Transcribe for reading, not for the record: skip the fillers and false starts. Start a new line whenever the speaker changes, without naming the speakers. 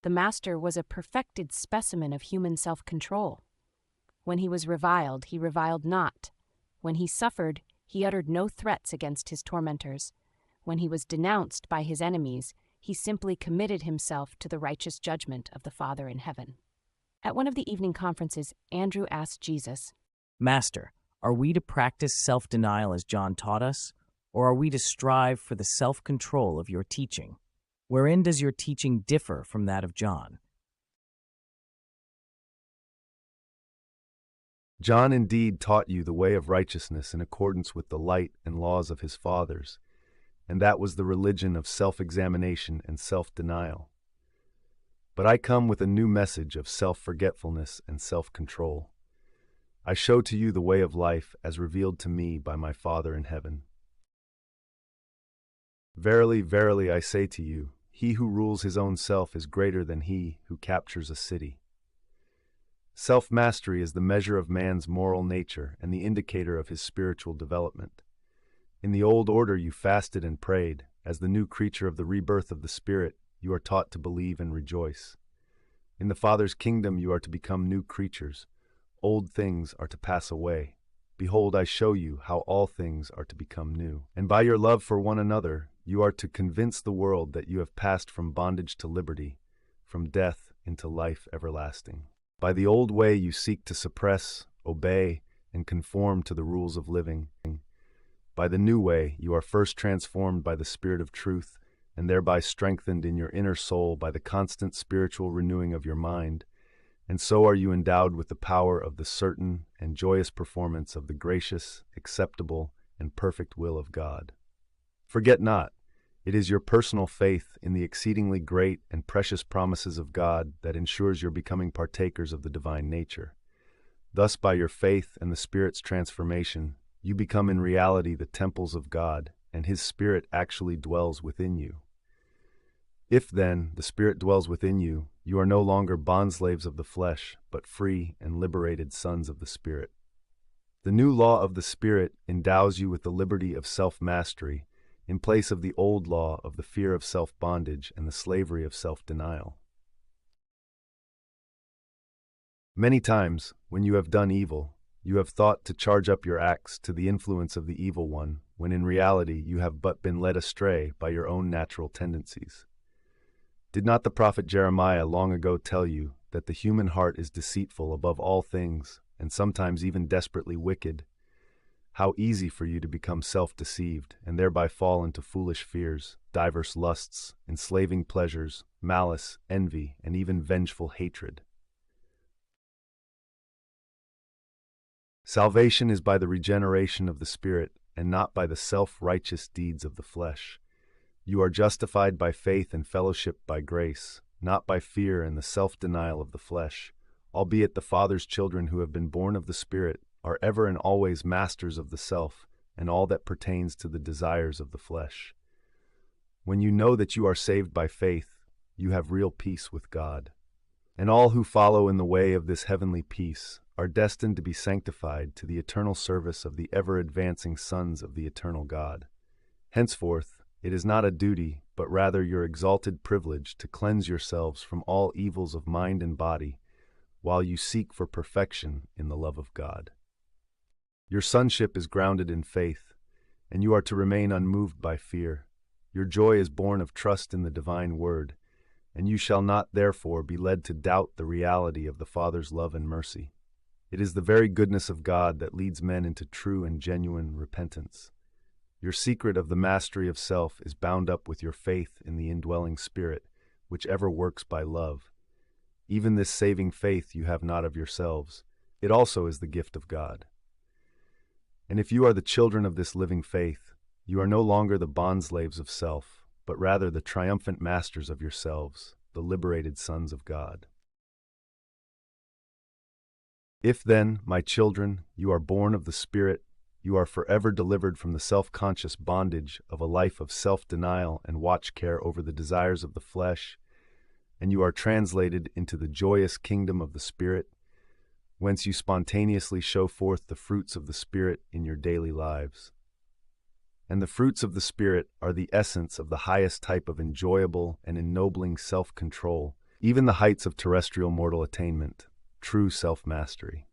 The master was a perfected specimen of human self-control. When he was reviled, he reviled not. When he suffered, he uttered no threats against his tormentors. When he was denounced by his enemies, he simply committed himself to the righteous judgment of the Father in heaven. At one of the evening conferences, Andrew asked Jesus,
Master, are we to practice self-denial as John taught us, or are we to strive for the self-control of your teaching? Wherein does your teaching differ from that of John?
John indeed taught you the way of righteousness in accordance with the light and laws of his fathers, and that was the religion of self-examination and self-denial. But I come with a new message of self-forgetfulness and self-control. I show to you the way of life as revealed to me by my Father in heaven. Verily, verily, I say to you, he who rules his own self is greater than he who captures a city. Self-mastery is the measure of man's moral nature and the indicator of his spiritual development. In the old order you fasted and prayed. As the new creature of the rebirth of the Spirit, you are taught to believe and rejoice. In the Father's kingdom you are to become new creatures. Old things are to pass away. Behold, I show you how all things are to become new. And by your love for one another, you are to convince the world that you have passed from bondage to liberty, from death into life everlasting. By the old way you seek to suppress, obey, and conform to the rules of living. By the new way you are first transformed by the Spirit of truth, and thereby strengthened in your inner soul by the constant spiritual renewing of your mind, and so are you endowed with the power of the certain and joyous performance of the gracious, acceptable, and perfect will of God. Forget not, it is your personal faith in the exceedingly great and precious promises of God that ensures your becoming partakers of the divine nature. Thus, by your faith and the Spirit's transformation, you become in reality the temples of God, and His Spirit actually dwells within you. If, then, the Spirit dwells within you, you are no longer bondslaves of the flesh, but free and liberated sons of the Spirit. The new law of the Spirit endows you with the liberty of self-mastery, in place of the old law of the fear of self-bondage and the slavery of self-denial. Many times, when you have done evil, you have thought to charge up your acts to the influence of the evil one, when in reality you have but been led astray by your own natural tendencies. Did not the prophet Jeremiah long ago tell you that the human heart is deceitful above all things, and sometimes even desperately wicked? How easy for you to become self-deceived, and thereby fall into foolish fears, diverse lusts, enslaving pleasures, malice, envy, and even vengeful hatred. Salvation is by the regeneration of the Spirit, and not by the self-righteous deeds of the flesh. You are justified by faith and fellowship by grace, not by fear and the self-denial of the flesh, albeit the Father's children who have been born of the Spirit are ever and always masters of the self and all that pertains to the desires of the flesh. When you know that you are saved by faith, you have real peace with God. And all who follow in the way of this heavenly peace are destined to be sanctified to the eternal service of the ever-advancing sons of the eternal God. Henceforth, it is not a duty, but rather your exalted privilege to cleanse yourselves from all evils of mind and body, while you seek for perfection in the love of God. Your sonship is grounded in faith, and you are to remain unmoved by fear. Your joy is born of trust in the divine word, and you shall not therefore be led to doubt the reality of the Father's love and mercy. It is the very goodness of God that leads men into true and genuine repentance. Your secret of the mastery of self is bound up with your faith in the indwelling Spirit, which ever works by love. Even this saving faith you have not of yourselves. It also is the gift of God. And if you are the children of this living faith, you are no longer the bondslaves of self, but rather the triumphant masters of yourselves, the liberated sons of God. If then, my children, you are born of the Spirit, you are forever delivered from the self-conscious bondage of a life of self-denial and watch care over the desires of the flesh, and you are translated into the joyous kingdom of the Spirit, whence you spontaneously show forth the fruits of the Spirit in your daily lives. And the fruits of the Spirit are the essence of the highest type of enjoyable and ennobling self-control, even the heights of terrestrial mortal attainment, true self-mastery.